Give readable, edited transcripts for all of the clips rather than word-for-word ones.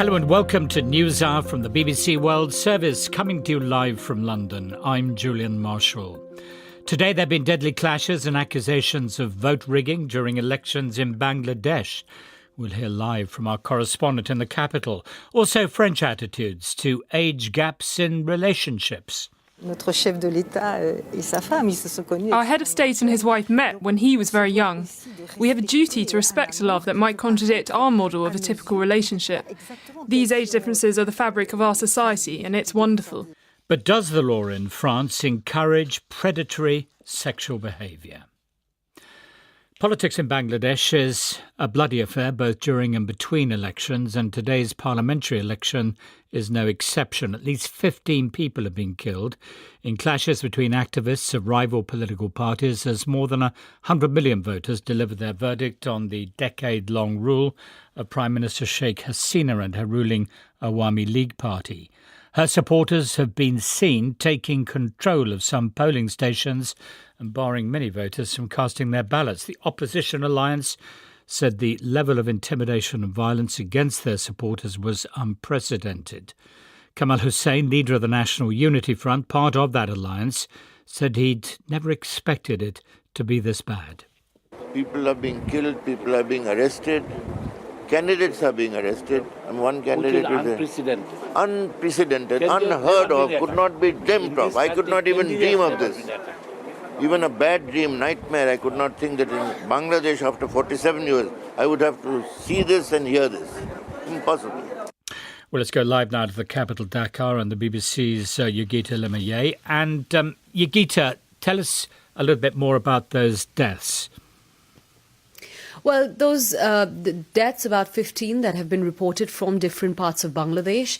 Hello and welcome to News Hour from the BBC World Service, coming to you live from London. I'm Julian Marshall. Today there have been deadly clashes and accusations of vote rigging during elections in Bangladesh. We'll hear live from our correspondent in the capital. Also French attitudes to age gaps in relationships. Our head of state and his wife met when he was very young. We have a duty to respect a love that might contradict our model of a typical relationship. These age differences are the fabric of our society, and it's wonderful. But does the law in France encourage predatory sexual behaviour? Politics in Bangladesh is a bloody affair both during and between elections, and today's parliamentary election is no exception. At least 15 people have been killed in clashes between activists of rival political parties as more than 100 million voters delivered their verdict on the decade-long rule of Prime Minister Sheikh Hasina and her ruling Awami League party. Her supporters have been seen taking control of some polling stations and barring many voters from casting their ballots. The opposition alliance said the level of intimidation and violence against their supporters was unprecedented. Kamal Hussein, leader of the National Unity Front, part of that alliance, said he'd never expected it to be this bad. People are being killed, people are being arrested. Candidates are being arrested, and one candidate is unprecedented, unheard of, could not be dreamt of. I could not even dream of this. Even a bad dream, nightmare, I could not think that in Bangladesh after 47 years, I would have to see this and hear this. Impossible. Well, let's go live now to the capital, Dhaka, and the BBC's Yogita Limaye. And Yogita, tell us a little bit more about those deaths. Well, those deaths, about 15 that have been reported from different parts of Bangladesh.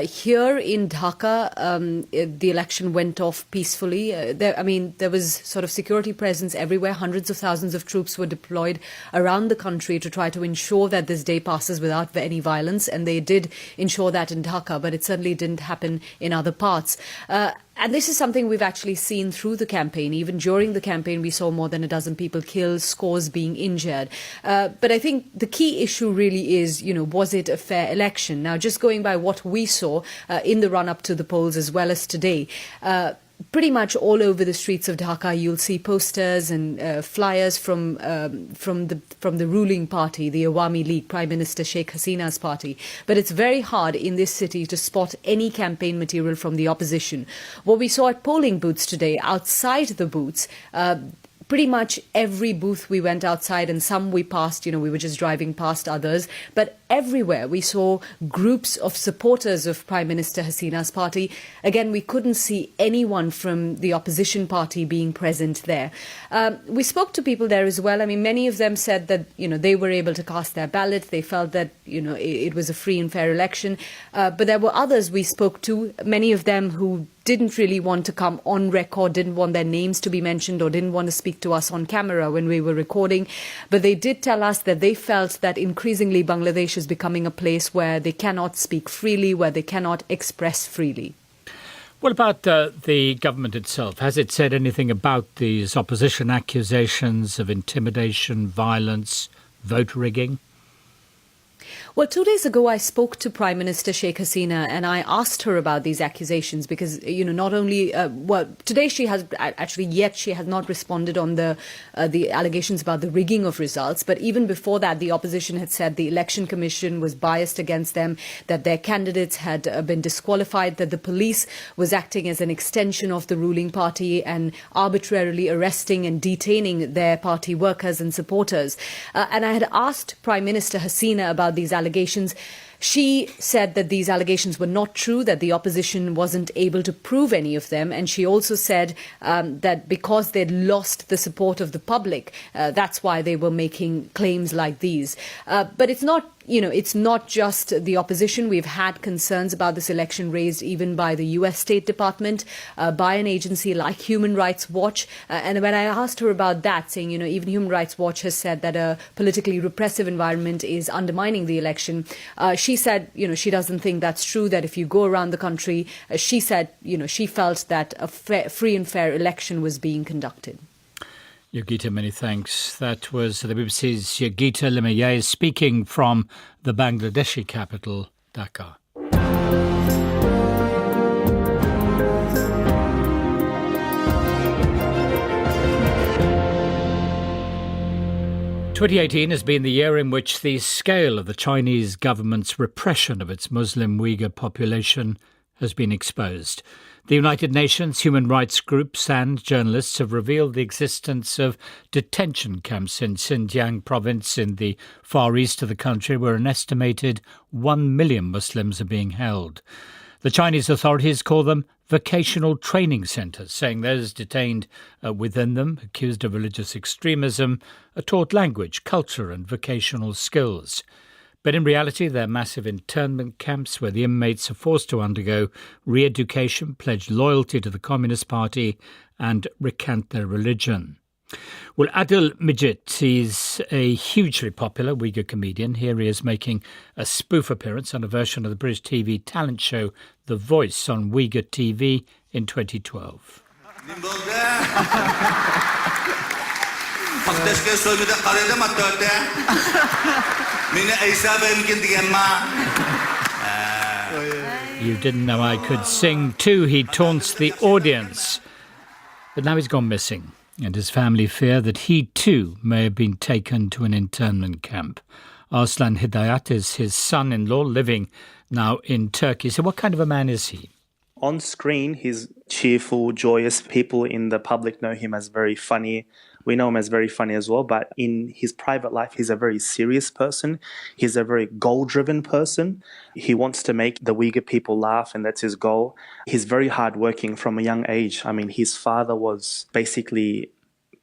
Here in Dhaka, the election went off peacefully. There was sort of security presence everywhere. Hundreds of thousands of troops were deployed around the country to try to ensure that this day passes without any violence. And they did ensure that in Dhaka, but it certainly didn't happen in other parts. And this is something we've actually seen through the campaign. Even during the campaign, we saw more than a dozen people killed, scores being injured. But I think the key issue really is, was it a fair election? Now, just going by what we saw in the run-up to the polls as well as today, pretty much all over the streets of Dhaka, you'll see posters and flyers from the ruling party, the Awami League, Prime Minister Sheikh Hasina's party. But it's very hard in this city to spot any campaign material from the opposition. What we saw at polling booths today, outside the booths, pretty much every booth we went outside, and some we passed, we were just driving past others. But everywhere we saw groups of supporters of Prime Minister Hasina's party. Again, we couldn't see anyone from the opposition party being present there. We spoke to people there as well. Many of them said that, they were able to cast their ballot. They felt that, it was a free and fair election. But there were others we spoke to, many of them who didn't really want to come on record, didn't want their names to be mentioned, or didn't want to speak to us on camera when we were recording. But they did tell us that they felt that increasingly Bangladesh is becoming a place where they cannot speak freely, where they cannot express freely. What about the government itself? Has it said anything about these opposition accusations of intimidation, violence, vote rigging? Well, 2 days ago, I spoke to Prime Minister Sheikh Hasina and I asked her about these accusations because, not only, today she has not responded on the allegations about the rigging of results. But even before that, the opposition had said the Election Commission was biased against them, that their candidates had been disqualified, that the police was acting as an extension of the ruling party and arbitrarily arresting and detaining their party workers and supporters. And I had asked Prime Minister Hasina about these allegations. She said that these allegations were not true, that the opposition wasn't able to prove any of them. And she also said that because they'd lost the support of the public, that's why they were making claims like these. But it's not it's not just the opposition. We've had concerns about this election raised even by the US State Department, by an agency like Human Rights Watch. And when I asked her about that, saying, even Human Rights Watch has said that a politically repressive environment is undermining the election, she said, she doesn't think that's true, that if you go around the country, she said, she felt that a free and fair election was being conducted. Yogita, many thanks. That was the BBC's Yogita Limaye speaking from the Bangladeshi capital, Dhaka. "2018 has been the year in which the scale of the Chinese government's repression of its Muslim Uyghur population has been exposed. The United Nations, human rights groups and journalists have revealed the existence of detention camps in Xinjiang province in the far east of the country where an estimated 1 million Muslims are being held. The Chinese authorities call them vocational training centres, saying those detained within them, accused of religious extremism, are taught language, culture and vocational skills. But in reality, they're massive internment camps where the inmates are forced to undergo re-education, pledge loyalty to the Communist Party and recant their religion. Well, Adil Mijit is a hugely popular Uyghur comedian. Here he is making a spoof appearance on a version of the British TV talent show The Voice on Uyghur TV in 2012. You didn't know I could sing too, he taunts the audience. But now he's gone missing, and his family fear that he too may have been taken to an internment camp. Arslan Hidayat is his son-in-law, living now in Turkey. So what kind of a man is he? On screen, he's cheerful, joyous. People in the public know him as very funny. We know him as very funny as well, but in his private life, he's a very serious person. He's a very goal-driven person. He wants to make the Uyghur people laugh, and that's his goal. He's very hardworking from a young age. I mean, his father was basically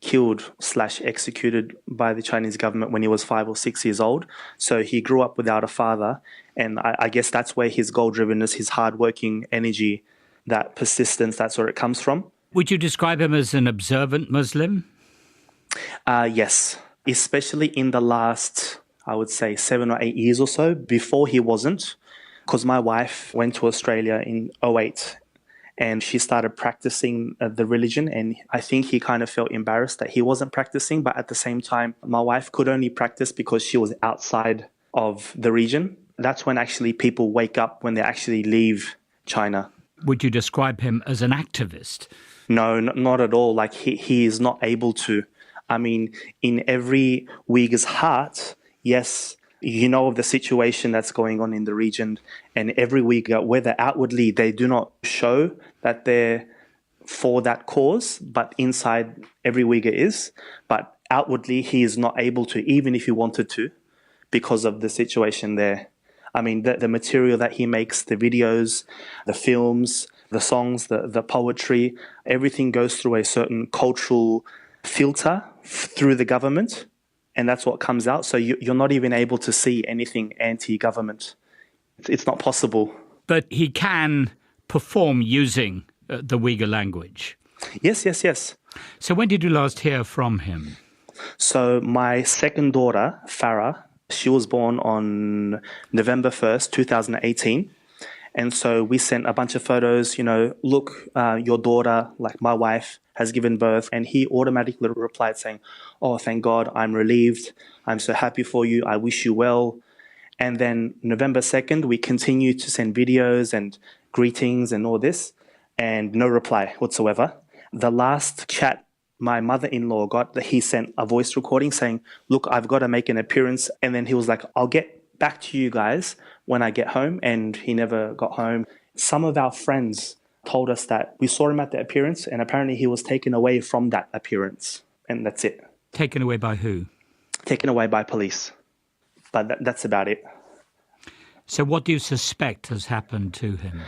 killed/executed by the Chinese government when he was 5 or 6 years old. So he grew up without a father, and I guess that's where his goal-drivenness, his hardworking energy, that persistence, that's where it comes from. Would you describe him as an observant Muslim? Yes, especially in the last, I would say, 7 or 8 years or so. Before he wasn't, because my wife went to Australia in 2008 and she started practicing the religion, and I think he kind of felt embarrassed that he wasn't practicing, but at the same time, my wife could only practice because she was outside of the region. That's when actually people wake up when they actually leave China. Would you describe him as an activist? No, not at all. Like he is not able to. I mean, in every Uyghur's heart, yes, you know of the situation that's going on in the region, and every Uyghur, whether outwardly they do not show that they're for that cause, but inside every Uyghur is. But outwardly, he is not able to, even if he wanted to, because of the situation there. I mean, the material that he makes, the videos, the films, the songs, the poetry, everything goes through a certain cultural filter through the government, and that's what comes out. So you're not even able to see anything anti-government. It's not possible. But he can perform using the Uyghur language. Yes. So when did you last hear from him? So my second daughter, Farah, she was born on November 1st, 2018. And so we sent a bunch of photos, look, your daughter, like my wife, has given birth. And he automatically replied saying, oh, thank God, I'm relieved. I'm so happy for you. I wish you well. And then November 2nd, we continued to send videos and greetings and all this, and no reply whatsoever. The last chat my mother-in-law got, that he sent a voice recording saying, look, I've got to make an appearance. And then he was like, I'll get back to you guys when I get home. And he never got home. Some of our friends told us that we saw him at the appearance, and apparently he was taken away from that appearance. And that's it. Taken away by who? Taken away by police. But that's about it. So what do you suspect has happened to him?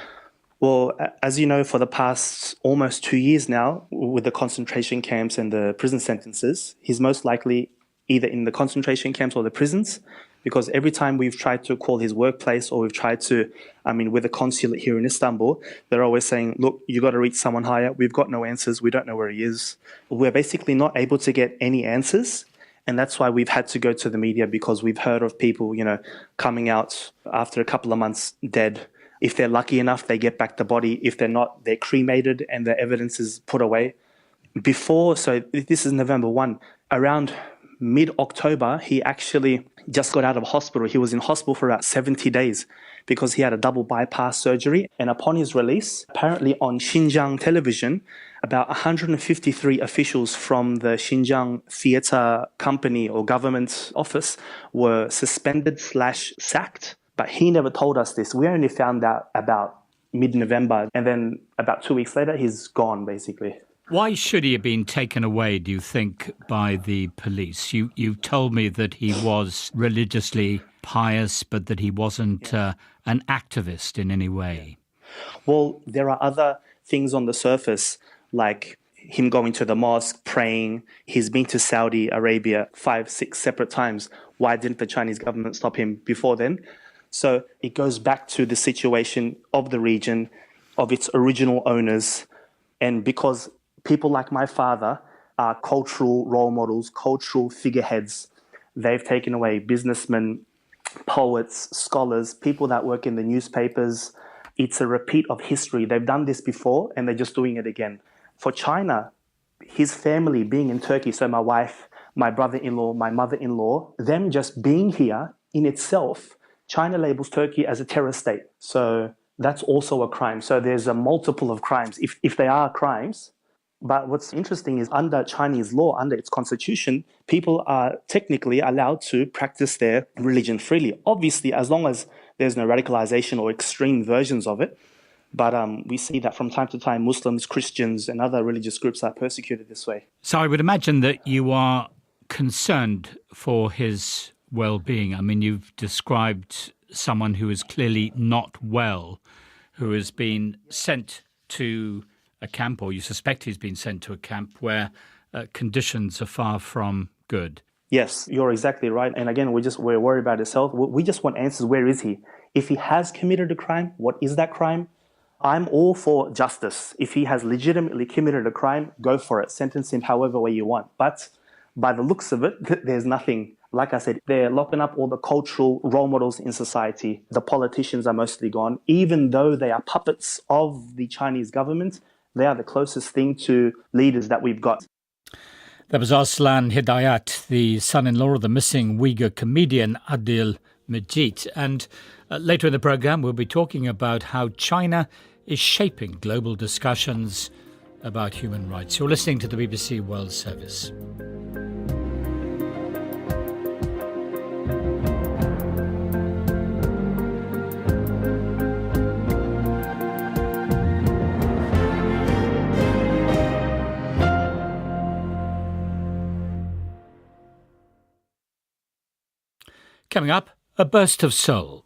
Well, as you know, for the past almost 2 years now, with the concentration camps and the prison sentences, he's most likely either in the concentration camps or the prisons, because every time we've tried to call his workplace, or we've tried to, with the consulate here in Istanbul, they're always saying, look, you got to reach someone higher. We've got no answers. We don't know where he is. We're basically not able to get any answers. And that's why we've had to go to the media, because we've heard of people, coming out after a couple of months dead. If they're lucky enough, they get back the body. If they're not, they're cremated and the evidence is put away. So this is November 1, around mid-October, he actually just got out of hospital. He was in hospital for about 70 days because he had a double bypass surgery. And upon his release, apparently on Xinjiang television, about 153 officials from the Xinjiang Theatre Company or government office were suspended/sacked. But he never told us this. We only found out about mid-November. And then about 2 weeks later, he's gone, basically. Why should he have been taken away, do you think, by the police? You told me that he was religiously pious, but that he wasn't an activist in any way. Well, there are other things on the surface, like him going to the mosque, praying. He's been to Saudi Arabia 5, 6 separate times. Why didn't the Chinese government stop him before then? So it goes back to the situation of the region, of its original owners, and because people like my father are cultural role models, cultural figureheads. They've taken away businessmen, poets, scholars, people that work in the newspapers. It's a repeat of history. They've done this before and they're just doing it again. For China, his family being in Turkey, so my wife, my brother-in-law, my mother-in-law, them just being here in itself, China labels Turkey as a terror state. So that's also a crime. So there's a multiple of crimes, if they are crimes. But what's interesting is under Chinese law, under its constitution, people are technically allowed to practice their religion freely. Obviously, as long as there's no radicalization or extreme versions of it. But we see that from time to time, Muslims, Christians, and other religious groups are persecuted this way. So I would imagine that you are concerned for his well-being. I mean, you've described someone who is clearly not well, who has been sent to a camp, or you suspect he's been sent to a camp where conditions are far from good. Yes, you're exactly right. And again, we're worried about his health. We just want answers. Where is he? If he has committed a crime, what is that crime? I'm all for justice. If he has legitimately committed a crime, go for it. Sentence him however way you want. But by the looks of it, there's nothing. Like I said, they're locking up all the cultural role models in society. The politicians are mostly gone. Even though they are puppets of the Chinese government, they are the closest thing to leaders that we've got. That was Arslan Hidayat, the son-in-law of the missing Uyghur comedian Adil Majid. And later in the programme, we'll be talking about how China is shaping global discussions about human rights. You're listening to the BBC World Service. Coming up, a burst of soul.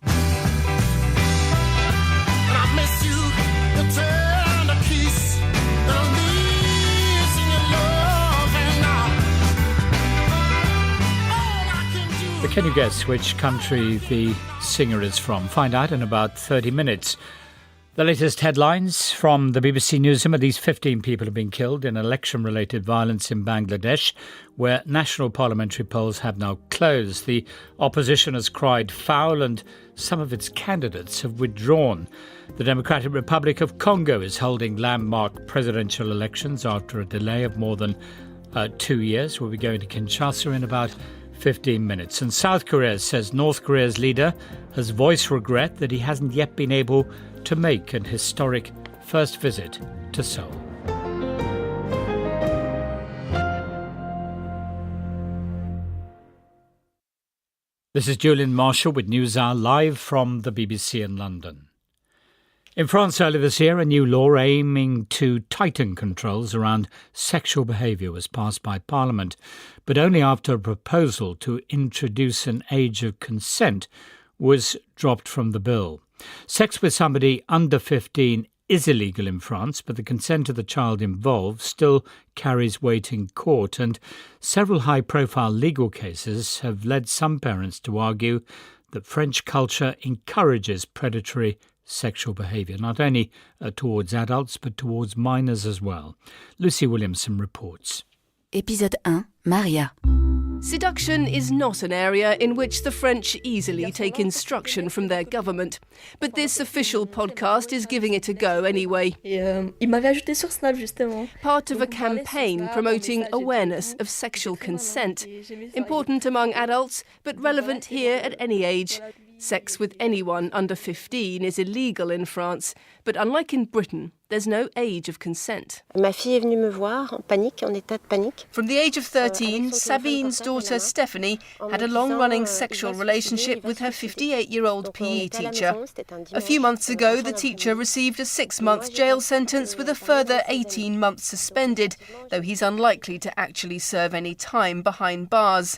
But can you guess which country the singer is from? Find out in about 30 minutes. The latest headlines from the BBC Newsroom are these 15 people have been killed in election-related violence in Bangladesh, where national parliamentary polls have now closed. The opposition has cried foul and some of its candidates have withdrawn. The Democratic Republic of Congo is holding landmark presidential elections after a delay of more than 2 years. We'll be going to Kinshasa in about 15 minutes. And South Korea says North Korea's leader has voiced regret that he hasn't yet been able to make an historic first visit to Seoul. This is Julian Marshall with NewsHour live from the BBC in London. In France earlier this year, a new law aiming to tighten controls around sexual behaviour was passed by Parliament, but only after a proposal to introduce an age of consent was dropped from the bill. Sex with somebody under 15 is illegal in France, but the consent of the child involved still carries weight in court, and several high-profile legal cases have led some parents to argue that French culture encourages predatory sexual behaviour, not only towards adults, but towards minors as well. Lucy Williamson reports. Épisode 1, Maria. Seduction is not an area in which the French easily take instruction from their government. But this official podcast is giving it a go anyway. Part of a campaign promoting awareness of sexual consent. Important among adults, but relevant here at any age. Sex with anyone under 15 is illegal in France, but unlike in Britain, there's no age of consent. Ma fille est venue me voir en panique, en état de panique. From the age of 13, Sabine's daughter Stephanie had a long-running sexual relationship with her 58-year-old PE teacher. A few months ago, the teacher received a 6-month jail sentence with a further 18 months suspended, though he's unlikely to actually serve any time behind bars.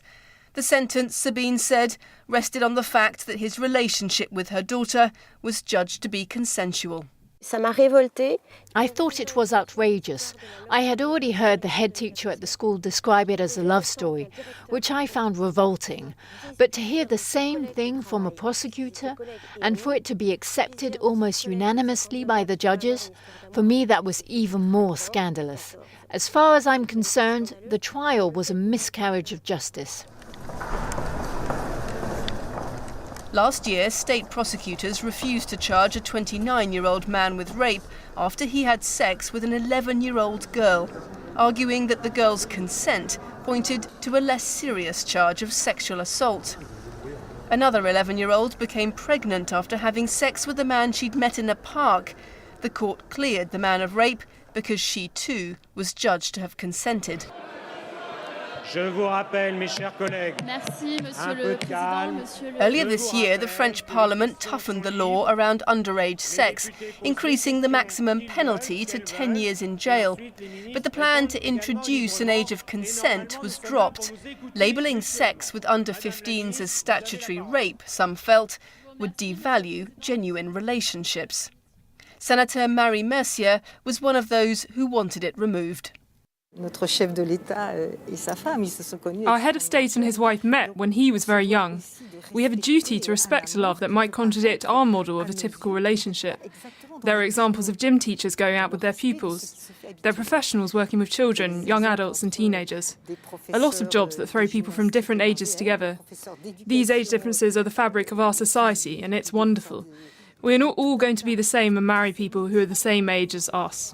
The sentence, Sabine said, rested on the fact that his relationship with her daughter was judged to be consensual. Ça m'a révoltée. I thought it was outrageous. I had already heard the head teacher at the school describe it as a love story, which I found revolting. But to hear the same thing from a prosecutor, and for it to be accepted almost unanimously by the judges, for me that was even more scandalous. As far as I'm concerned, the trial was a miscarriage of justice. Last year, state prosecutors refused to charge a 29-year-old man with rape after he had sex with an 11-year-old girl, arguing that the girl's consent pointed to a less serious charge of sexual assault. Another 11-year-old became pregnant after having sex with a man she'd met in a park. The court cleared the man of rape because she too was judged to have consented. Earlier this year, the French Parliament toughened the law around underage sex, increasing the maximum penalty to 10 years in jail. But the plan to introduce an age of consent was dropped. Labelling sex with under 15s as statutory rape, some felt, would devalue genuine relationships. Senator Marie Mercier was one of those who wanted it removed. Our head of state and his wife met when he was very young. We have a duty to respect a love that might contradict our model of a typical relationship. There are examples of gym teachers going out with their pupils. There are professionals working with children, young adults and teenagers. A lot of jobs that throw people from different ages together. These age differences are the fabric of our society, and it's wonderful. We're not all going to be the same and marry people who are the same age as us.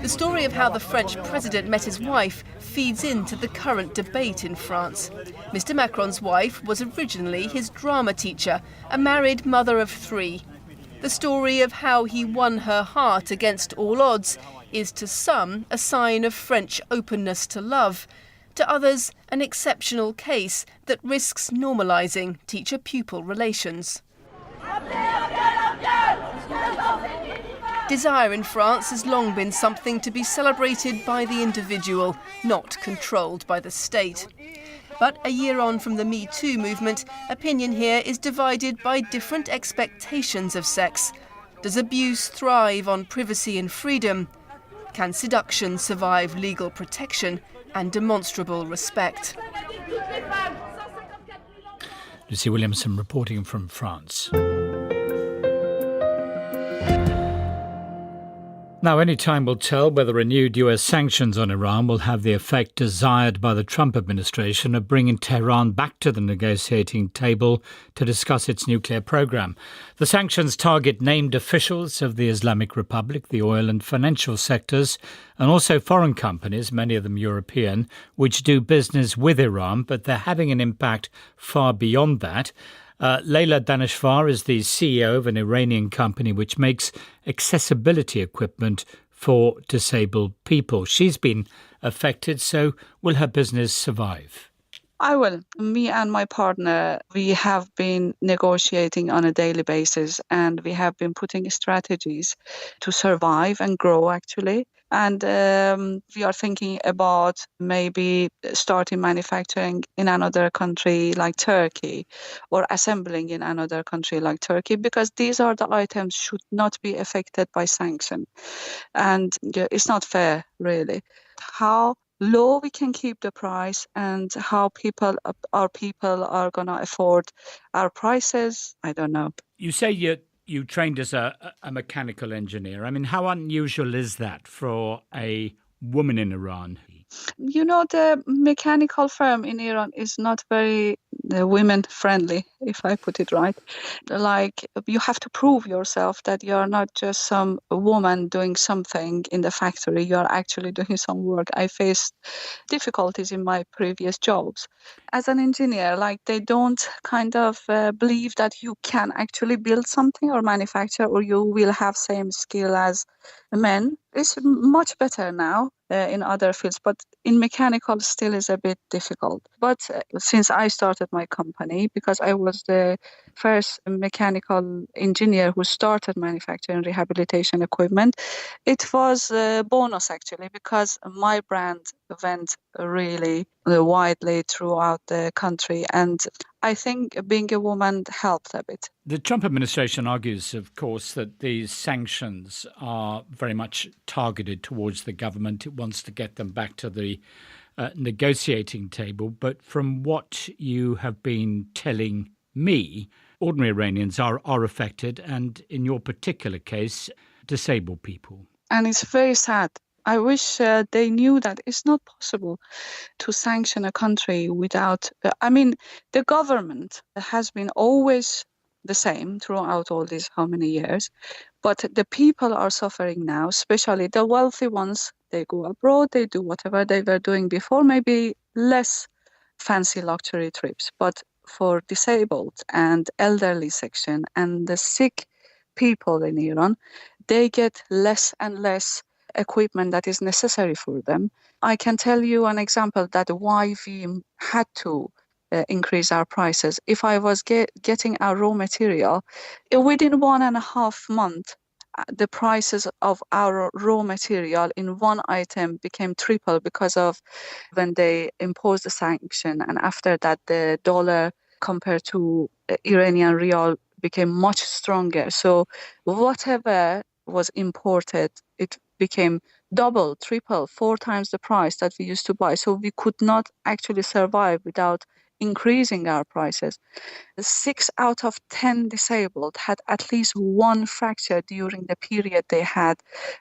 The story of how the French president met his wife feeds into the current debate in France. Mr. Macron's wife was originally his drama teacher, a married mother of 3. The story of how he won her heart against all odds is to some a sign of French openness to love, to others an exceptional case that risks normalising teacher-pupil relations. Desire in France has long been something to be celebrated by the individual, not controlled by the state. But a year on from the Me Too movement, opinion here is divided by different expectations of sex. Does abuse thrive on privacy and freedom? Can seduction survive legal protection and demonstrable respect? Lucy Williamson reporting from France. Now, any time will tell whether renewed US sanctions on Iran will have the effect desired by the Trump administration of bringing Tehran back to the negotiating table to discuss its nuclear program. The sanctions target named officials of the Islamic Republic, the oil and financial sectors, and also foreign companies, many of them European, which do business with Iran, but they're having an impact far beyond that. Leila Daneshvar is the CEO of an Iranian company which makes accessibility equipment for disabled people. She's been affected, so will her business survive? I will. Me and my partner, we have been negotiating on a daily basis, and we have been putting strategies to survive and grow, actually. And we are thinking about maybe starting manufacturing in another country like Turkey, or assembling in another country like Turkey, because these are the items should not be affected by sanction. And it's not fair, really. How low we can keep the price and how our people are going to afford our prices, I don't know. You say you trained as a mechanical engineer. I mean, how unusual is that for a woman in Iran? The mechanical firm in Iran is not very women friendly, if I put it right. Like, you have to prove yourself that you are not just some woman doing something in the factory, you are actually doing some work. I faced difficulties in my previous jobs. As an engineer, like, they don't kind of believe that you can actually build something or manufacture, or you will have same skill as men. It's much better now in other fields, but in mechanical still is a bit difficult. But since I started my company, because I was the first mechanical engineer who started manufacturing rehabilitation equipment, it was a bonus actually, because my brand went really widely throughout the country, and I think being a woman helped a bit. The Trump administration argues, of course, that these sanctions are very much targeted towards the government. It wants to get them back to the negotiating table. But from what you have been telling me, ordinary Iranians are affected, and in your particular case, disabled people. And it's very sad. I wish they knew that it's not possible to sanction a country without... the government has been always the same throughout all these how many years, but the people are suffering now, especially the wealthy ones. They go abroad, they do whatever they were doing before, maybe less fancy luxury trips, but for disabled and elderly section and the sick people in Iran, they get less and less equipment that is necessary for them. I can tell you an example that why we had to increase our prices. If I was getting our raw material, within 1.5 months, the prices of our raw material in one item became triple because of when they imposed the sanction. And after that, the dollar compared to Iranian rial became much stronger. So whatever was imported, it became double, triple, 4 times the price that we used to buy. So we could not actually survive without increasing our prices. 6 out of 10 disabled had at least one fracture during the period they had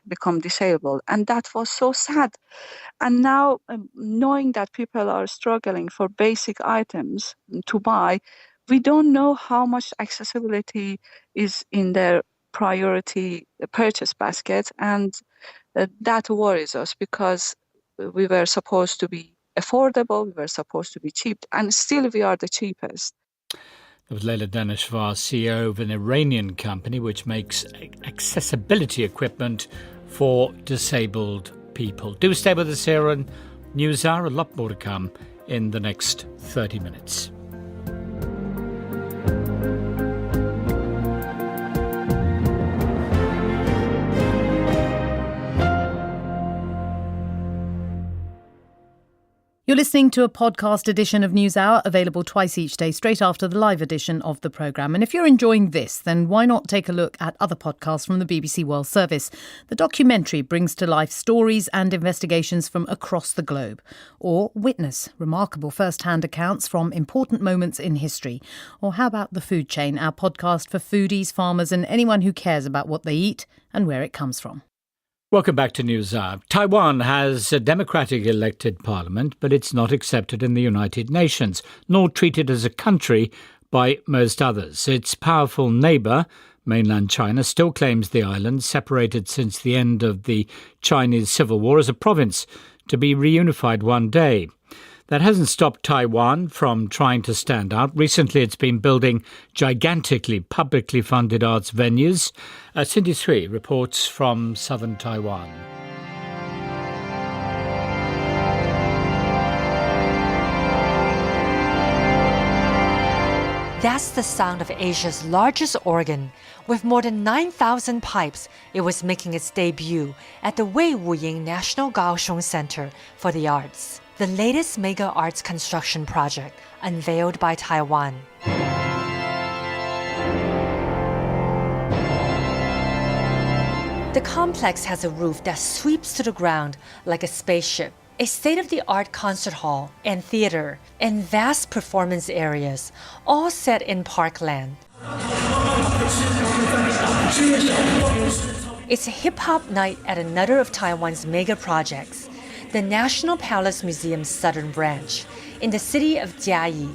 become disabled. And that was so sad. And now, knowing that people are struggling for basic items to buy, we don't know how much accessibility is in their priority purchase basket. And that worries us, because we were supposed to be affordable, we were supposed to be cheap, and still we are the cheapest. That was Leila Daneshvar, CEO of an Iranian company which makes accessibility equipment for disabled people. Do stay with us here on NewsHour. A lot more to come in the next 30 minutes. You're listening to a podcast edition of NewsHour, available twice each day, straight after the live edition of the programme. And if you're enjoying this, then why not take a look at other podcasts from the BBC World Service? The documentary brings to life stories and investigations from across the globe. Or Witness, remarkable first-hand accounts from important moments in history. Or how about The Food Chain, our podcast for foodies, farmers and anyone who cares about what they eat and where it comes from. Welcome back to NewsHour. Taiwan has a democratic elected parliament, but it's not accepted in the United Nations, nor treated as a country by most others. Its powerful neighbour, mainland China, still claims the island, separated since the end of the Chinese Civil War, as a province to be reunified one day. That hasn't stopped Taiwan from trying to stand out. Recently, it's been building gigantically publicly funded arts venues. Cindy Sui reports from southern Taiwan. That's the sound of Asia's largest organ. With more than 9,000 pipes, it was making its debut at the Wei Wuying National Kaohsiung Center for the Arts, the latest mega arts construction project unveiled by Taiwan. The complex has a roof that sweeps to the ground like a spaceship, a state-of-the-art concert hall and theater, and vast performance areas, all set in parkland. It's a hip-hop night at another of Taiwan's mega projects. the National Palace Museum's southern branch, in the city of Jiayi.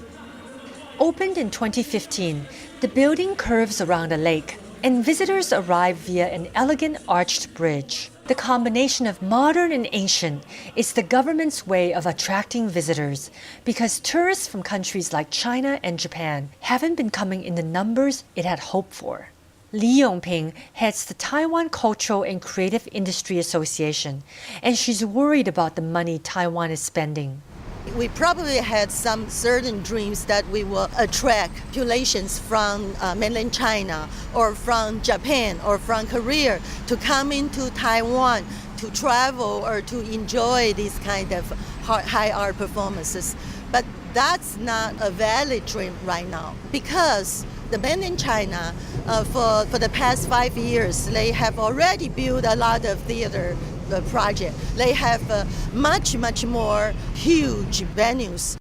Opened in 2015, the building curves around a lake, and visitors arrive via an elegant arched bridge. The combination of modern and ancient is the government's way of attracting visitors, because tourists from countries like China and Japan haven't been coming in the numbers it had hoped for. Li Yongping heads the Taiwan Cultural and Creative Industry Association, and she's worried about the money Taiwan is spending. We probably had some certain dreams that we will attract populations from mainland China or from Japan or from Korea to come into Taiwan to travel or to enjoy these kind of high art performances. But that's not a valid dream right now, because the mainland China, for the past 5 years, they have already built a lot of theater project. They have much more huge venues.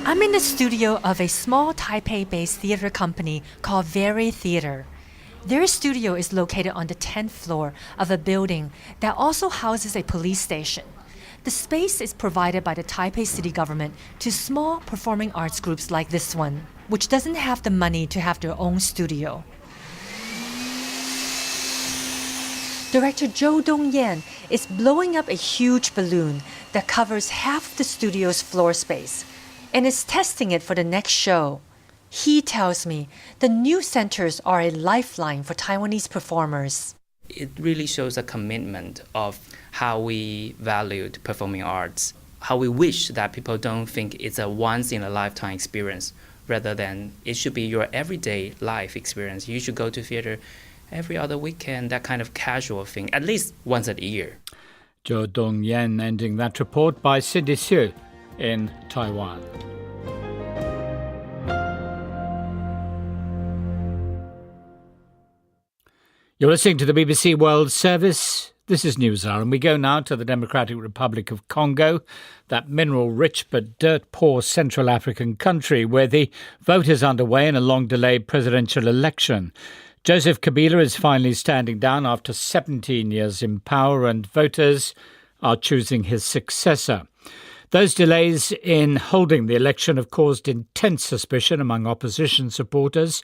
I'm in the studio of a small Taipei-based theater company called Very Theater. Their studio is located on the 10th floor of a building that also houses a police station. The space is provided by the Taipei city government to small performing arts groups like this one, which doesn't have the money to have their own studio. Director Zhou Dongyan is blowing up a huge balloon that covers half of the studio's floor space and is testing it for the next show. He tells me the new centers are a lifeline for Taiwanese performers. It really shows a commitment of how we valued performing arts, how we wish that people don't think it's a once-in-a-lifetime experience, rather than it should be your everyday life experience. You should go to theater every other weekend, that kind of casual thing, at least once a year. Zhou Dongyan ending that report by Cindy Xu in Taiwan. You're listening to the BBC World Service. This is NewsHour, and we go now to the Democratic Republic of Congo, that mineral-rich but dirt-poor Central African country where the vote is underway in a long-delayed presidential election. Joseph Kabila is finally standing down after 17 years in power, and voters are choosing his successor. Those delays in holding the election have caused intense suspicion among opposition supporters,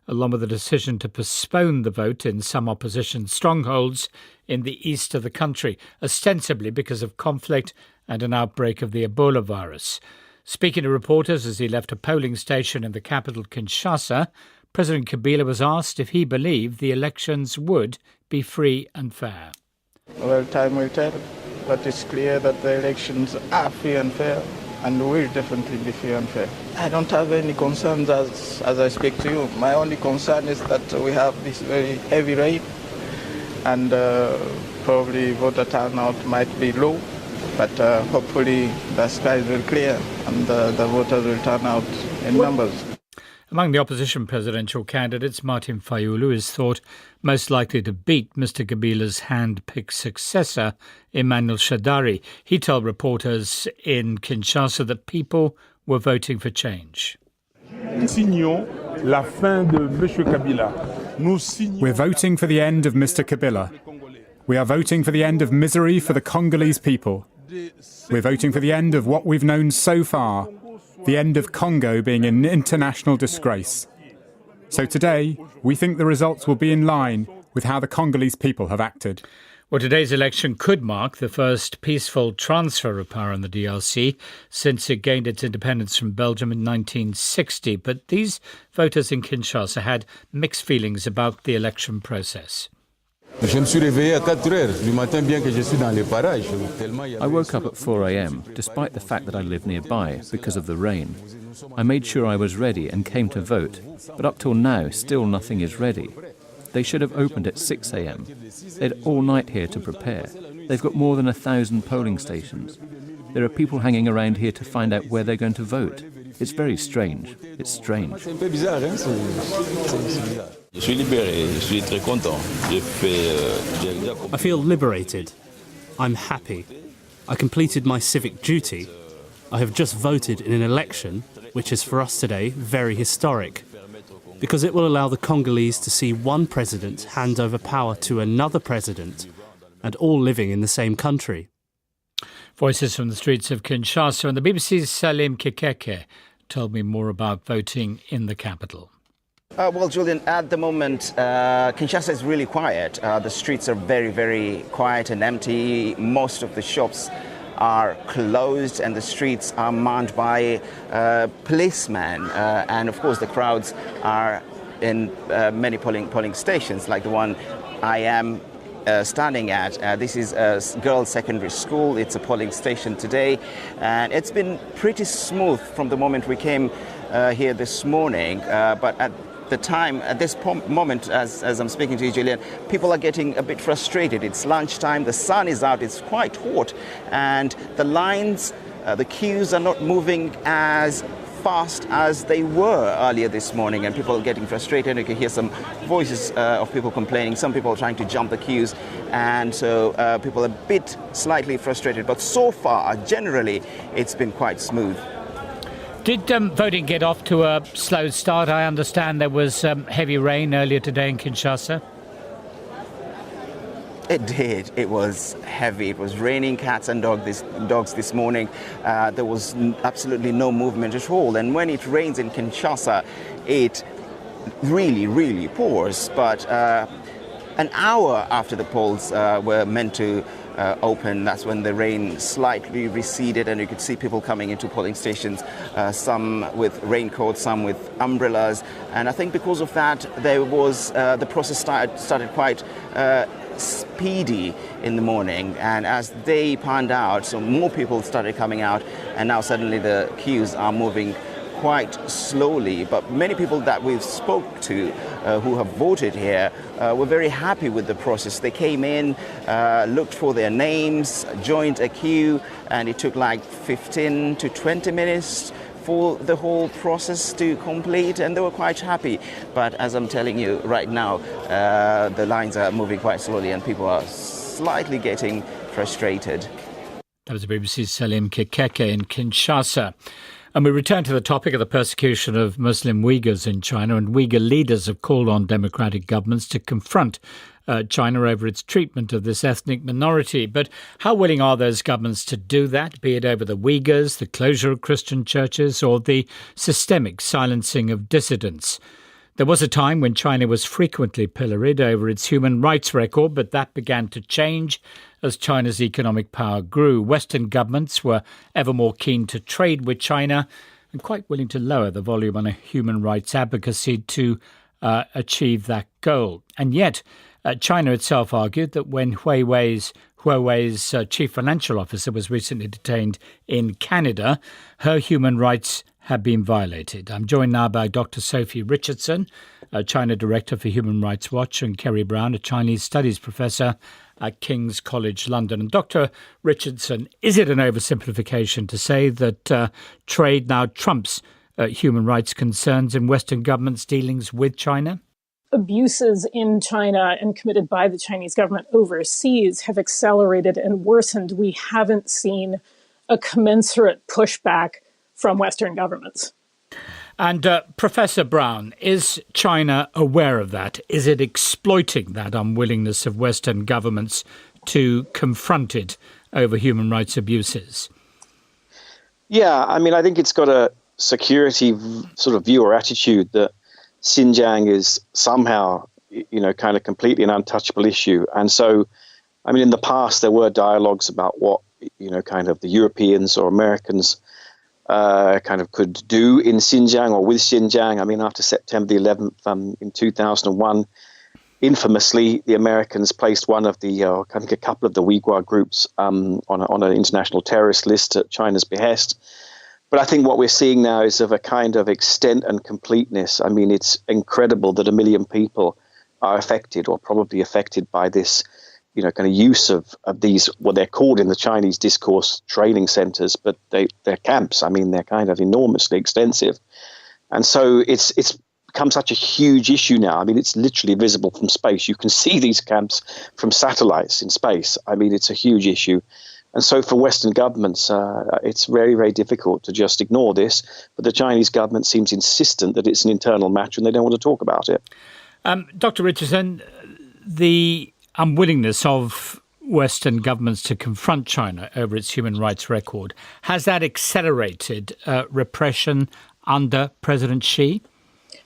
along with the decision to postpone the vote in some opposition strongholds in the east of the country, ostensibly because of conflict and an outbreak of the Ebola virus. Speaking to reporters as he left a polling station in the capital, Kinshasa, President Kabila was asked if he believed the elections would be free and fair. Well, time will tell, but it's clear that the elections are free and fair and will definitely be free and fair. I don't have any concerns as I speak to you. My only concern is that we have this very heavy rain and probably voter turnout might be low, but hopefully the skies will clear and the voters will turn out in numbers. Among the opposition presidential candidates, Martin Fayulu is thought most likely to beat Mr. Kabila's hand-picked successor, Emmanuel Shadari. He told reporters in Kinshasa that people were voting for change. We're voting for the end of Mr. Kabila. We are voting for the end of misery for the Congolese people. We're voting for the end of what we've known so far, the end of Congo being an international disgrace. So today, we think the results will be in line with how the Congolese people have acted. Well, today's election could mark the first peaceful transfer of power in the DRC since it gained its independence from Belgium in 1960. But these voters in Kinshasa had mixed feelings about the election process. I woke up at 4 a.m, despite the fact that I live nearby, because of the rain. I made sure I was ready and came to vote, but up till now, still nothing is ready. They should have opened at 6 a.m. They had all night here to prepare. They've got more than 1,000 polling stations. There are people hanging around here to find out where they're going to vote. It's very strange. It's strange. I feel liberated. I'm happy. I completed my civic duty. I have just voted in an election which is for us today very historic, because it will allow the Congolese to see one president hand over power to another president and all living in the same country. Voices from the streets of Kinshasa, and the BBC's Salim Kikeke told me more about voting in the capital. Well, Julian, at the moment, Kinshasa is really quiet. The streets are very, very quiet and empty. Most of the shops are closed and the streets are manned by policemen. And of course, the crowds are in many polling stations, like the one I am standing at. This is a girls' secondary school. It's a polling station today, and it's been pretty smooth from the moment we came here this morning. But at this moment, as I'm speaking to you, Julian, people are getting a bit frustrated. It's lunchtime, the sun is out, it's quite hot, and the lines, the queues are not moving as fast as they were earlier this morning, and people are getting frustrated. You can hear some voices of people complaining, some people are trying to jump the queues, and so people are a bit slightly frustrated. But so far, generally, it's been quite smooth. Did voting get off to a slow start? I understand there was heavy rain earlier today in Kinshasa. It did. It was heavy. It was raining cats and dogs this morning. There was absolutely no movement at all. And when it rains in Kinshasa, it really, really pours. But an hour after the polls were meant to open, that's when the rain slightly receded, and you could see people coming into polling stations, some with raincoats, some with umbrellas. And I think because of that, there was the process started quite speedy in the morning, and as they panned out, so more people started coming out, and now suddenly the queues are moving quite slowly. But many people that we've spoke to who have voted here were very happy with the process. They came in, looked for their names, joined a queue, and it took like 15 to 20 minutes for the whole process to complete, and they were quite happy. But as I'm telling you right now, the lines are moving quite slowly and people are slightly getting frustrated. That was the BBC's Salim Kikeke in Kinshasa. And we return to the topic of the persecution of Muslim Uyghurs in China, and Uyghur leaders have called on democratic governments to confront China over its treatment of this ethnic minority. But how willing are those governments to do that, be it over the Uyghurs, the closure of Christian churches, or the systemic silencing of dissidents? There was a time when China was frequently pilloried over its human rights record, but that began to change as China's economic power grew. Western governments were ever more keen to trade with China and quite willing to lower the volume on a human rights advocacy to achieve that goal. And yet, China itself argued that when Huawei's chief financial officer was recently detained in Canada, her human rights have been violated. I'm joined now by Dr. Sophie Richardson, China Director for Human Rights Watch, and Kerry Brown, a Chinese Studies Professor at King's College London. And Dr. Richardson, is it an oversimplification to say that trade now trumps human rights concerns in Western governments' dealings with China? Abuses in China and committed by the Chinese government overseas have accelerated and worsened. We haven't seen a commensurate pushback from Western governments. And Professor Brown, is China aware of that? Is it exploiting that unwillingness of Western governments to confront it over human rights abuses? Yeah, I mean, I think it's got a security sort of view or attitude that Xinjiang is somehow, kind of completely an untouchable issue. And so, I mean, in the past, there were dialogues about what, kind of the Europeans or Americans kind of could do in Xinjiang or with Xinjiang. I mean, after September the 11th in 2001, infamously, the Americans placed one of the, I think a couple of the Uyghur groups on an international terrorist list at China's behest. But I think what we're seeing now is of a kind of extent and completeness. I mean, it's incredible that 1 million people are affected or probably affected by this, kind of use of these, what they're called in the Chinese discourse, training centers, but they're camps. I mean, they're kind of enormously extensive. And so it's become such a huge issue now. I mean, it's literally visible from space. You can see these camps from satellites in space. I mean, it's a huge issue. And so for Western governments, it's very, very difficult to just ignore this. But the Chinese government seems insistent that it's an internal matter and they don't want to talk about it. Dr. Richardson, the unwillingness of Western governments to confront China over its human rights record. Has that accelerated repression under President Xi?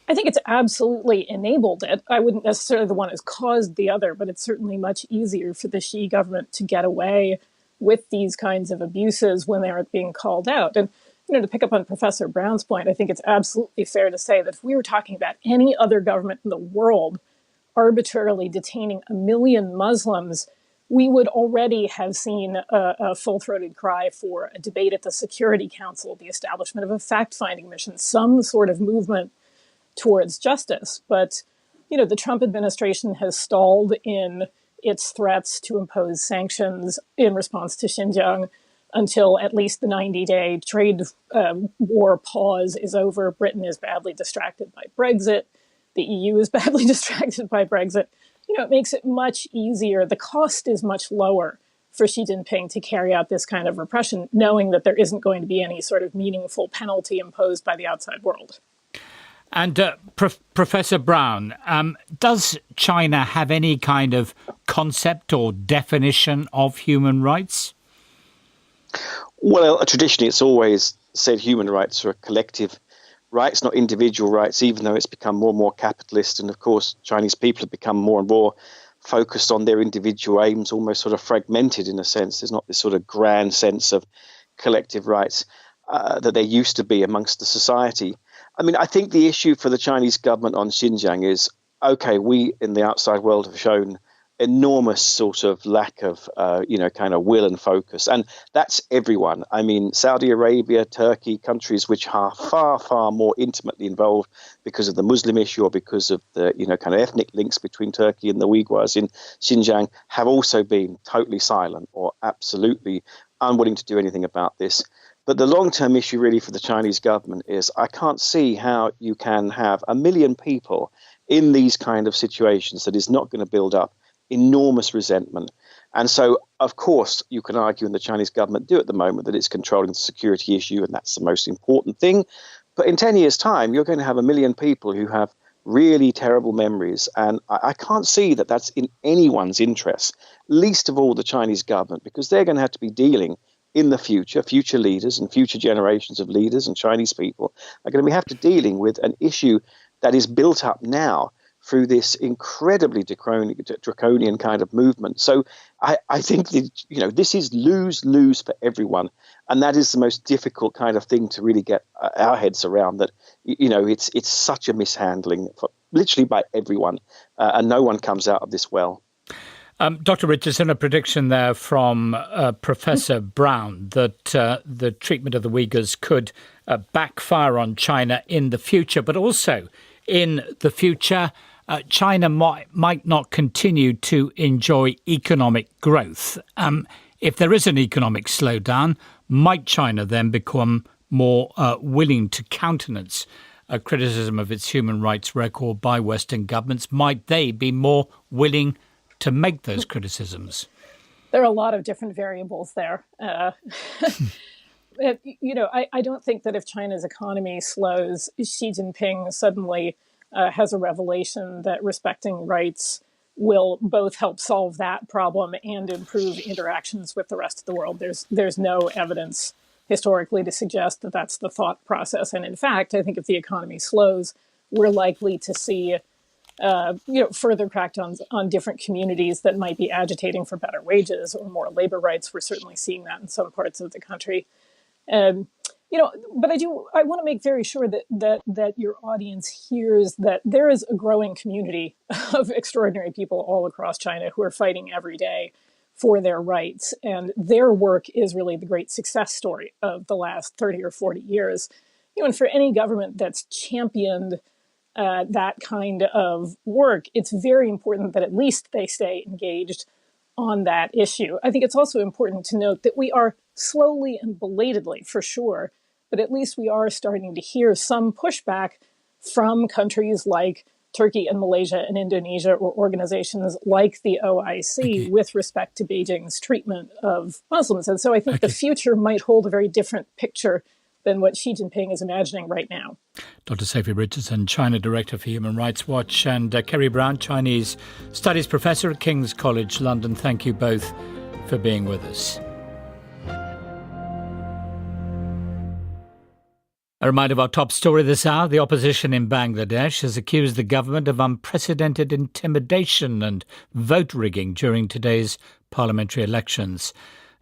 I think it's absolutely enabled it. I wouldn't necessarily the one who's caused the other, but it's certainly much easier for the Xi government to get away with these kinds of abuses when they aren't being called out. And, to pick up on Professor Brown's point, I think it's absolutely fair to say that if we were talking about any other government in the world arbitrarily detaining 1 million Muslims, we would already have seen a full-throated cry for a debate at the Security Council, the establishment of a fact-finding mission, some sort of movement towards justice. But, the Trump administration has stalled in its threats to impose sanctions in response to Xinjiang until at least the 90-day trade war pause is over. Britain is badly distracted by Brexit. The EU is badly distracted by Brexit. It makes it much easier. The cost is much lower for Xi Jinping to carry out this kind of repression, knowing that there isn't going to be any sort of meaningful penalty imposed by the outside world. And Professor Brown, does China have any kind of concept or definition of human rights? Well, traditionally, it's always said human rights are collective rights, not individual rights, even though it's become more and more capitalist. And of course, Chinese people have become more and more focused on their individual aims, almost sort of fragmented in a sense. There's not this sort of grand sense of collective rights that there used to be amongst the society. I mean, I think the issue for the Chinese government on Xinjiang is, okay, we in the outside world have shown enormous sort of lack of, kind of will and focus. And that's everyone. I mean, Saudi Arabia, Turkey, countries which are far, far more intimately involved because of the Muslim issue or because of the, kind of ethnic links between Turkey and the Uyghurs in Xinjiang have also been totally silent or absolutely unwilling to do anything about this. But the long-term issue really for the Chinese government is I can't see how you can have 1 million people in these kind of situations that is not going to build up enormous resentment. And so, of course, you can argue, and the Chinese government do at the moment, that it's controlling the security issue, and that's the most important thing. But in 10 years' time, you're going to have 1 million people who have really terrible memories. And I can't see that that's in anyone's interest, least of all the Chinese government, because they're going to have to be dealing in the future leaders and future generations of leaders and Chinese people are going to have to dealing with an issue that is built up now through this incredibly draconian kind of movement. So I think that, this is lose-lose for everyone. And that is the most difficult kind of thing to really get our heads around, that, it's such a mishandling for literally by everyone, and no one comes out of this well. Dr. Richardson, a prediction there from Professor Brown that the treatment of the Uyghurs could backfire on China in the future, but also in the future, China might not continue to enjoy economic growth. If there is an economic slowdown, might China then become more willing to countenance criticism of its human rights record by Western governments? Might they be more willing to make those criticisms? There are a lot of different variables there. I don't think that if China's economy slows, Xi Jinping suddenly has a revelation that respecting rights will both help solve that problem and improve interactions with the rest of the world. There's no evidence historically to suggest that that's the thought process. And in fact, I think if the economy slows, we're likely to see further crackdowns on different communities that might be agitating for better wages or more labor rights. We're certainly seeing that in some parts of the country. But I want to make very sure that your audience hears that there is a growing community of extraordinary people all across China who are fighting every day for their rights. And their work is really the great success story of the last 30 or 40 years. And for any government that's championed that kind of work, it's very important that at least they stay engaged on that issue. I think it's also important to note that we are slowly and belatedly, for sure, but at least we are starting to hear some pushback from countries like Turkey and Malaysia and Indonesia, or organizations like the OIC, with respect to Beijing's treatment of Muslims. And so I think the future might hold a very different picture than what Xi Jinping is imagining right now. Dr. Sophie Richardson, China Director for Human Rights Watch, and Kerry Brown, Chinese Studies Professor at King's College London. Thank you both for being with us. A reminder of our top story this hour. The opposition in Bangladesh has accused the government of unprecedented intimidation and vote rigging during today's parliamentary elections.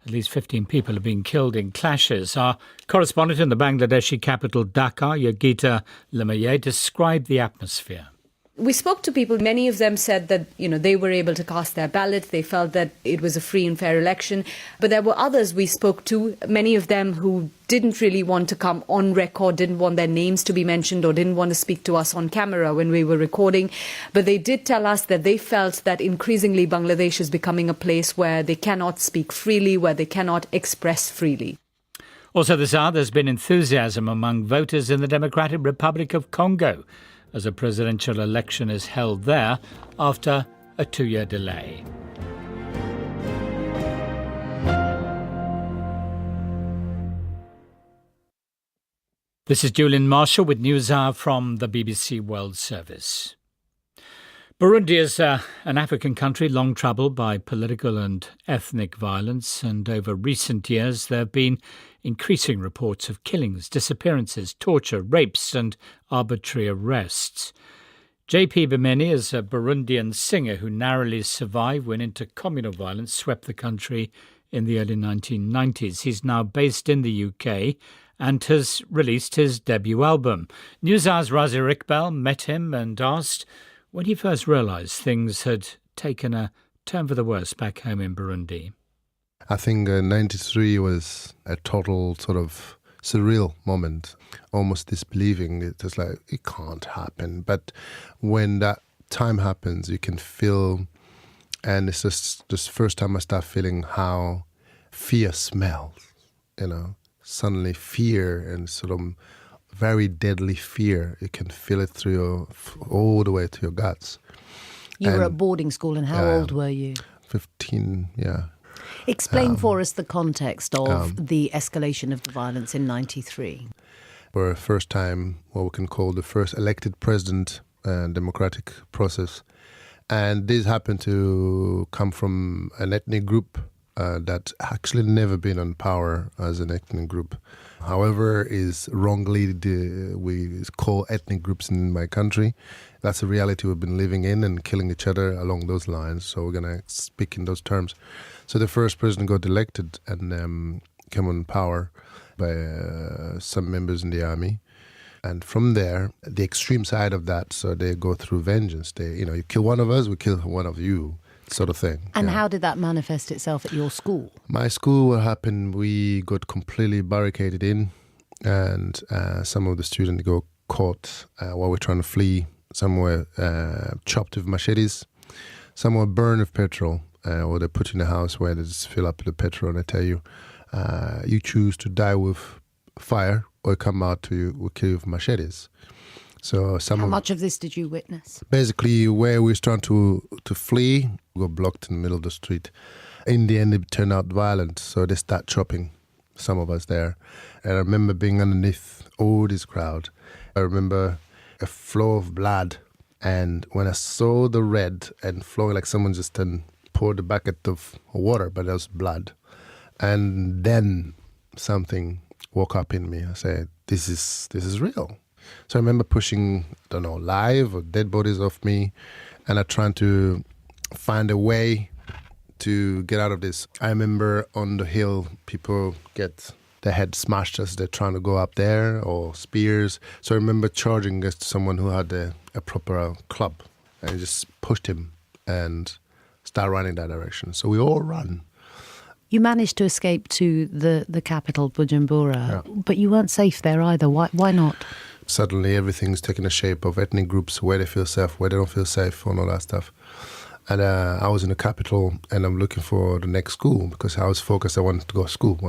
At least 15 people have been killed in clashes. Our correspondent in the Bangladeshi capital, Dhaka, Yogita Limaye, described the atmosphere. We spoke to people. Many of them said that, they were able to cast their ballot. They felt that it was a free and fair election. But there were others we spoke to, many of them who didn't really want to come on record, didn't want their names to be mentioned, or didn't want to speak to us on camera when we were recording. But they did tell us that they felt that increasingly Bangladesh is becoming a place where they cannot speak freely, where they cannot express freely. Also this hour, there's been enthusiasm among voters in the Democratic Republic of Congo as a presidential election is held there after a 2-year delay. This is Julian Marshall with NewsHour from the BBC World Service. Burundi is an African country long troubled by political and ethnic violence, and over recent years there have been increasing reports of killings, disappearances, torture, rapes and arbitrary arrests. J.P. Bemeni is a Burundian singer who narrowly survived when inter-communal violence swept the country in the early 1990s. He's now based in the UK and has released his debut album. NewsHour's Razia Iqbal met him and asked when he first realised things had taken a turn for the worse back home in Burundi. I think 93 was a total sort of surreal moment, almost disbelieving. It was like, it can't happen. But when that time happens, you can feel, and it's just the first time I start feeling how fear smells, suddenly fear and sort of very deadly fear. You can feel it through all the way to your guts. You were at boarding school, and how old were you? 15, yeah. Explain for us the context of the escalation of the violence in 93. For the first time, what we can call the first elected president democratic process. And this happened to come from an ethnic group that actually never been on power as an ethnic group. However, is wrongly we call ethnic groups in my country. That's a reality we've been living in and killing each other along those lines. So we're going to speak in those terms. So the first president got elected and came on power by some members in the army. And from there, the extreme side of that, so they go through vengeance. They, you kill one of us, we kill one of you, sort of thing. And how did that manifest itself at your school? My school, what happened, we got completely barricaded in, and some of the students got caught while we're trying to flee. Some were chopped with machetes, some were burned with petrol, or they put in a house where they just fill up the petrol and they tell you, you choose to die with fire or come out to kill you with machetes. So how much of this did you witness? Basically, where we were trying to flee, we got blocked in the middle of the street. In the end, it turned out violent, so they start chopping some of us there. And I remember being underneath all this crowd. I remember a flow of blood, and when I saw the red and flowing like someone just poured a bucket of water, but that was blood. And then something woke up in me. I said, this is real. So I remember pushing, live or dead bodies off me, and I tried to find a way to get out of this. I remember on the hill, people get their head smashed as they're trying to go up there, or spears. So I remember charging against someone who had a proper club, and I just pushed him and started running that direction. So we all run. You managed to escape to the capital, Bujumbura, but you weren't safe there either. Why not? Suddenly everything's taking a shape of ethnic groups, where they feel safe, where they don't feel safe, and all that stuff. And I was in the capital, and I'm looking for the next school, because I was focused. I wanted to go to school.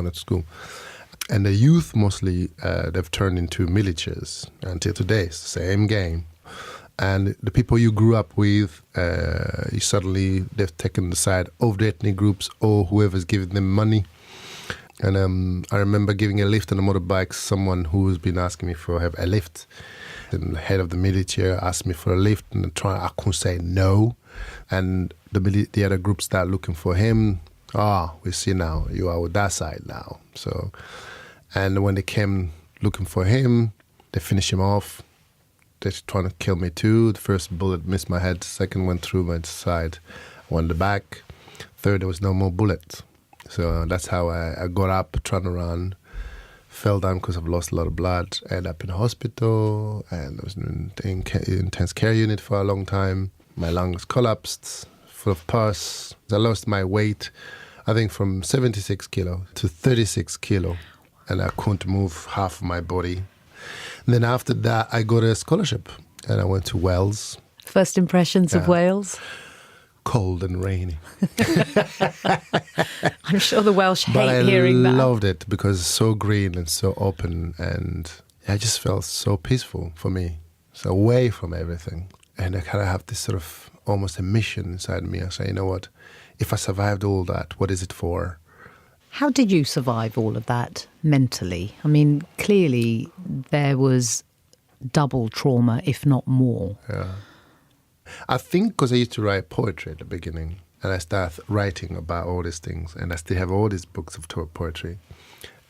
And the youth mostly, they've turned into militias until today. It's the same game. And the people you grew up with, they've taken the side of the ethnic groups or whoever's giving them money. And I remember giving a lift on a motorbike, someone who's been asking me for a lift. And the head of the military asked me for a lift, and I couldn't say no. And the other group started looking for him. We see now, you are with that side now. So, and when they came looking for him, they finished him off. They're trying to kill me too. The first bullet missed my head. Second went through my side, one the back. Third, there was no more bullets. So that's how I got up, trying to run. Fell down because I've lost a lot of blood. Ended up in hospital, and I was in intense care unit for a long time. My lungs collapsed, full of pus. I lost my weight, I think from 76 kilo to 36 kilo, and I couldn't move half of my body. And then after that, I got a scholarship, and I went to Wales. First impressions of Wales? Cold and rainy. I'm sure the Welsh hate hearing that. But I loved it because it's so green and so open, and I just felt so peaceful for me. So away from everything. And I kind of have this sort of almost a mission inside me. I say, you know what, if I survived all that, what is it for? How did you survive all of that mentally? I mean, clearly there was double trauma, if not more. Yeah. I think because I used to write poetry at the beginning, and I started writing about all these things, and I still have all these books of poetry.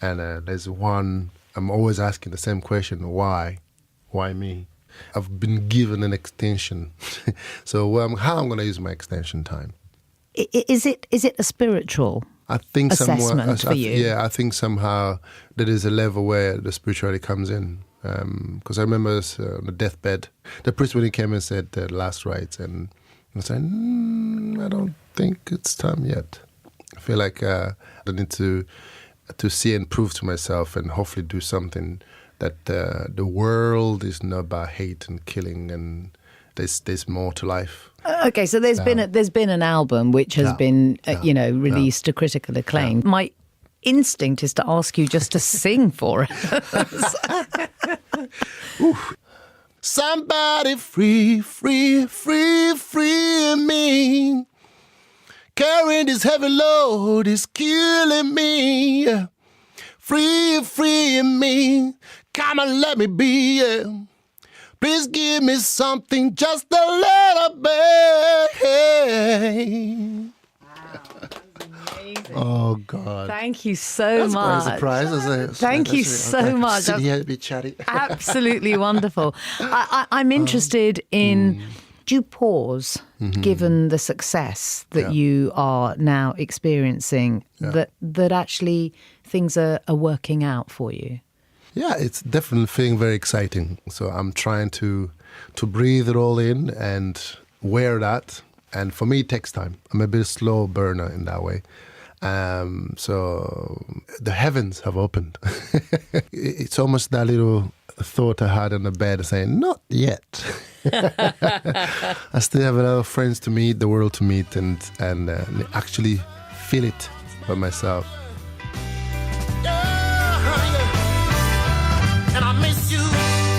And there's one, I'm always asking the same question, why? Why me? I've been given an extension. So how am I going to use my extension time? Is it a spiritual assessment for you? Yeah, I think somehow there is a level where the spirituality comes in. Because I remember on the deathbed, the priest when he came and said the last rites, and I said, I don't think it's time yet. I feel like I need to see and prove to myself, and hopefully do something that the world is not about hate and killing, and there's more to life. Okay, so there's been an album which has been released to critical acclaim. My instinct is to ask you just to sing for us. Somebody free me. Carrying this heavy load is killing me. Free me. Come and let me be. Please give me something, just a little bit. Oh, God. Thank you so much. That's quite a surprise, isn't it? Thank you so much. Sit here and be chatty. Absolutely wonderful. I'm interested in, do you pause, given the success that you are now experiencing, that actually things are working out for you? Yeah, it's definitely feeling very exciting. So I'm trying to breathe it all in and wear that. And for me, it takes time. I'm a bit slow burner in that way. So the heavens have opened. It's almost that little thought I had on the bed saying, not yet. I still have a lot of friends to meet, the world to meet, and actually feel it by myself.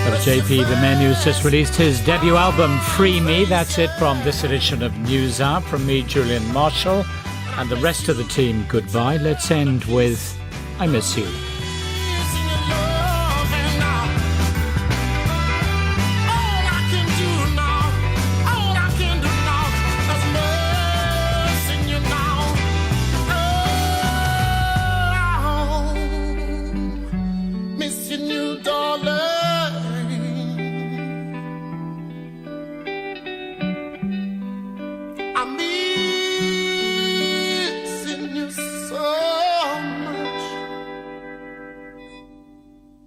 That was JP the Man, who's just released his debut album, Free Me. That's it from this edition of News Hour. From me, Julian Marshall, and the rest of the team, goodbye. Let's end with I Miss You.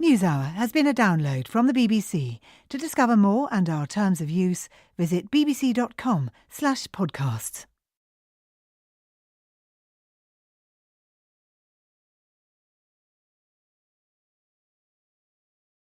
NewsHour has been a download from the BBC. To discover more and our terms of use, visit bbc.com/podcasts.